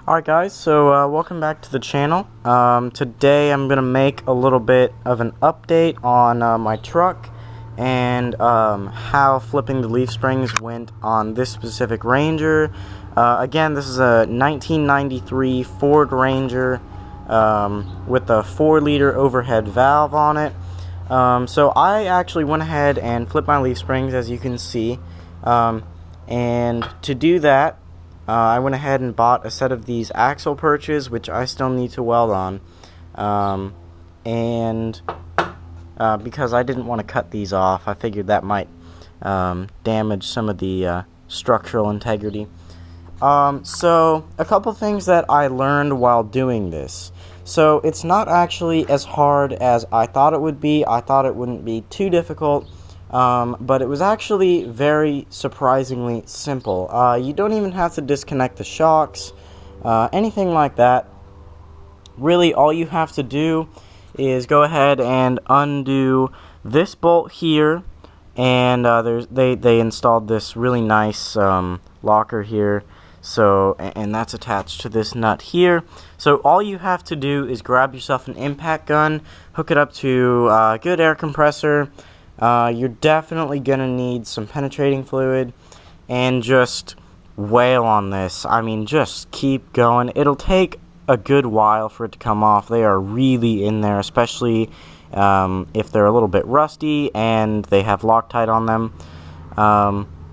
Alright guys, so welcome back to the channel. Today I'm going to make a little bit of an update on my truck and how flipping the leaf springs went on this specific Ranger. Again, this is a 1993 Ford Ranger with a 4-liter overhead valve on it. So I actually went ahead and flipped my leaf springs, as you can see, and to do that I went ahead and bought a set of these axle perches, which I still need to weld on, because I didn't want to cut these off, I figured that might damage some of the structural integrity. So a couple things that I learned while doing this. So it's not actually as hard as I thought it would be. I thought it wouldn't be too difficult. But it was actually very surprisingly simple. You don't even have to disconnect the shocks, anything like that. Really, all you have to do is go ahead and undo this bolt here, and they installed this really nice locker here. So, and that's attached to this nut here. So all you have to do is grab yourself an impact gun, hook it up to a good air compressor. You're definitely going to need some penetrating fluid, and just wail on this. I mean, just keep going. It'll take a good while for it to come off. They are really in there, especially if they're a little bit rusty and they have Loctite on them.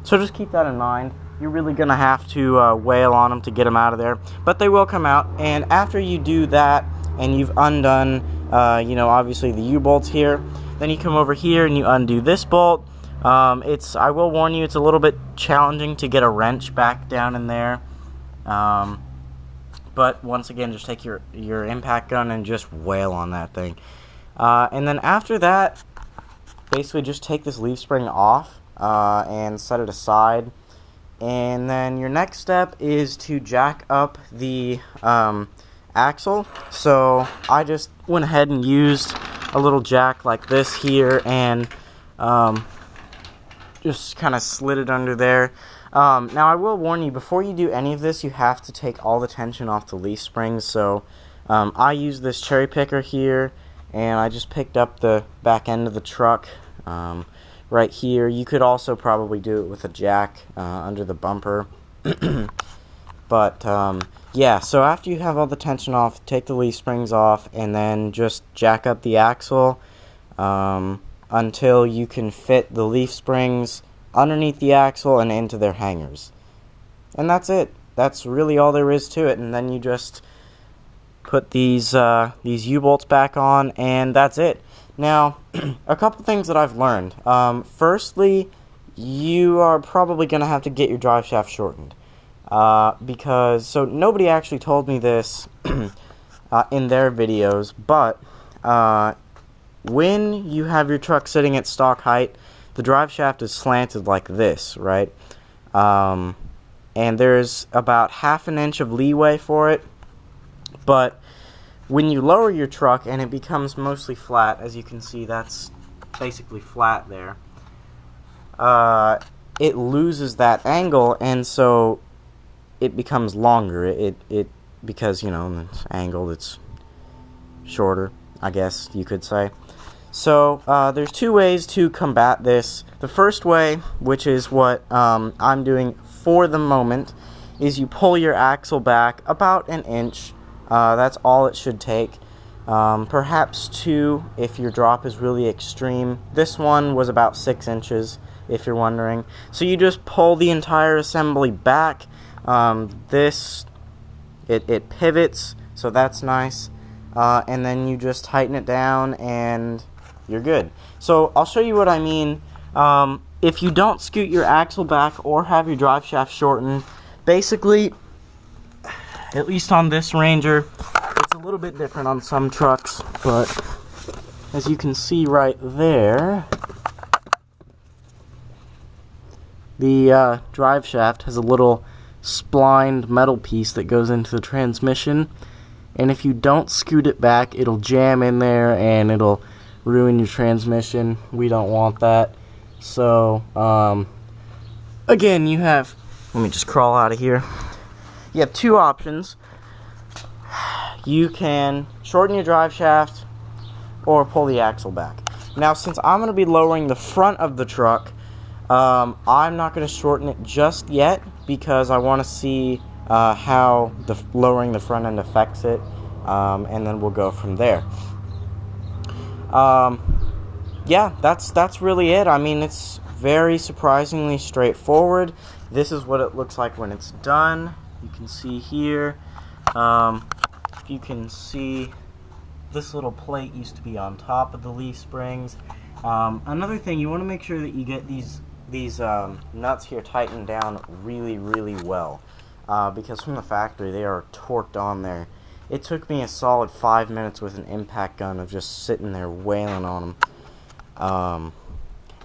So just keep that in mind. You're really going to have to wail on them to get them out of there, but they will come out. And after you do that and you've undone, obviously the U-bolts here, then you come over here and you undo this bolt. I will warn you, it's a little bit challenging to get a wrench back down in there. But once again, just take your impact gun and just wail on that thing. And then after that, basically just take this leaf spring off and set it aside. And then your next step is to jack up the axle. So I just went ahead and used a little jack like this here, and just kind of slid it under there. Now I will warn you, before you do any of this, you have to take all the tension off the leaf springs. So I use this cherry picker here, and I just picked up the back end of the truck right here. You could also probably do it with a jack under the bumper. But yeah, so after you have all the tension off, take the leaf springs off, and then just jack up the axle until you can fit the leaf springs underneath the axle and into their hangers. And that's it. That's really all there is to it. And then you just put these U-bolts back on, and that's it. Now, a couple things that I've learned. Firstly, you are probably going to have to get your drive shaft shortened. Because nobody actually told me this in their videos, but when you have your truck sitting at stock height, the drive shaft is slanted like this, right? And there's about ½ an inch of leeway for it, but when you lower your truck and it becomes mostly flat, as you can see, that's basically flat there, it loses that angle, and so it becomes longer. Because, it's angled, it's shorter, I guess you could say. So there's two ways to combat this. The first way, which is what I'm doing for the moment, is you pull your axle back about an inch. That's all it should take. Perhaps 2 if your drop is really extreme. This one was about 6 inches, if you're wondering. So you just pull the entire assembly back. It pivots, so that's nice, and then you just tighten it down and you're good. So I'll show you what I mean. If you don't scoot your axle back or have your drive shaft shortened, basically, at least on this Ranger, it's a little bit different on some trucks, but as you can see right there, the drive shaft has a little splined metal piece that goes into the transmission, and if you don't scoot it back, it'll jam in there and it'll ruin your transmission. We don't want that. So again, you have, let me just crawl out of here. You have two options. you can shorten your drive shaft or pull the axle back. Now, since I'm going to be lowering the front of the truck, I'm not going to shorten it just yet because I want to see how lowering the front end affects it, and then we'll go from there. Yeah, that's really it. I mean, it's very surprisingly straightforward. This is what it looks like when it's done. You can see here, you can see this little plate used to be on top of the leaf springs. Another thing, you want to make sure that you get these nuts here tightened down really, really well, because from the factory they are torqued on there. It took me a solid 5 minutes with an impact gun of just sitting there wailing on them.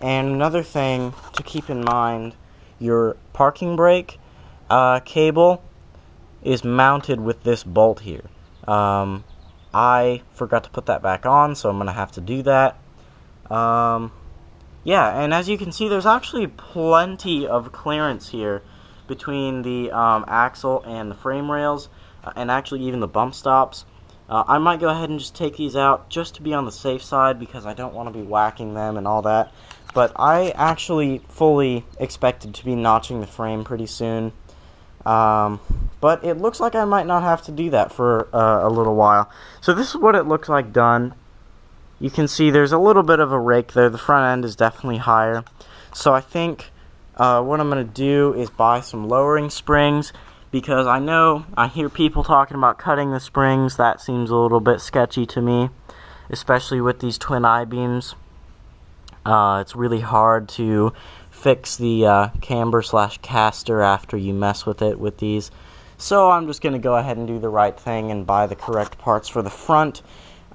And another thing to keep in mind, your parking brake cable is mounted with this bolt here. I forgot to put that back on, so I'm going to have to do that. Yeah, and as you can see, there's actually plenty of clearance here between the axle and the frame rails, and actually even the bump stops. I might go ahead and just take these out just to be on the safe side because I don't want to be whacking them and all that. But I actually fully expected to be notching the frame pretty soon. But it looks like I might not have to do that for a little while. So this is what it looks like done. You can see there's a little bit of a rake there. The front end is definitely higher. So I think what I'm going to do is buy some lowering springs, because I hear people talking about cutting the springs. That seems a little bit sketchy to me, especially with these twin I-beams. It's really hard to fix the camber / caster after you mess with it with these. So I'm just going to go ahead and do the right thing and buy the correct parts for the front.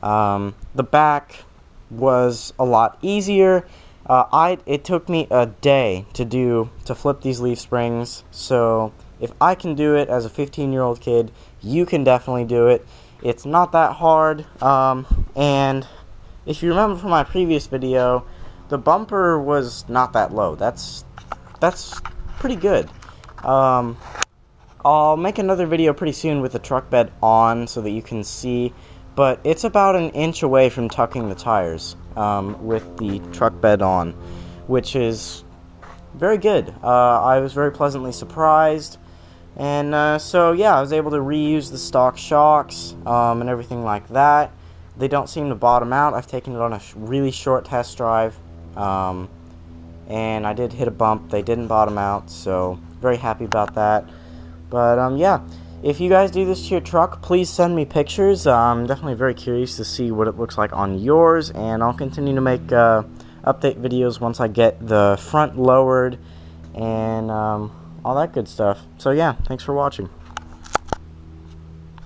The back was a lot easier. It took me a day to flip these leaf springs. So if I can do it as a 15-year-old kid, you can definitely do it. It's not that hard. And if you remember from my previous video, the bumper was not that low. That's pretty good. I'll make another video pretty soon with the truck bed on so that you can see, but it's about an inch away from tucking the tires with the truck bed on, which is very good. I was very pleasantly surprised, and so yeah, I was able to reuse the stock shocks and everything like that. They don't seem to bottom out. I've taken it on a really short test drive. And I did hit a bump. They didn't bottom out, so very happy about that. But yeah, if you guys do this to your truck, please send me pictures. I'm definitely very curious to see what it looks like on yours, and I'll continue to make update videos once I get the front lowered and all that good stuff. So yeah, thanks for watching.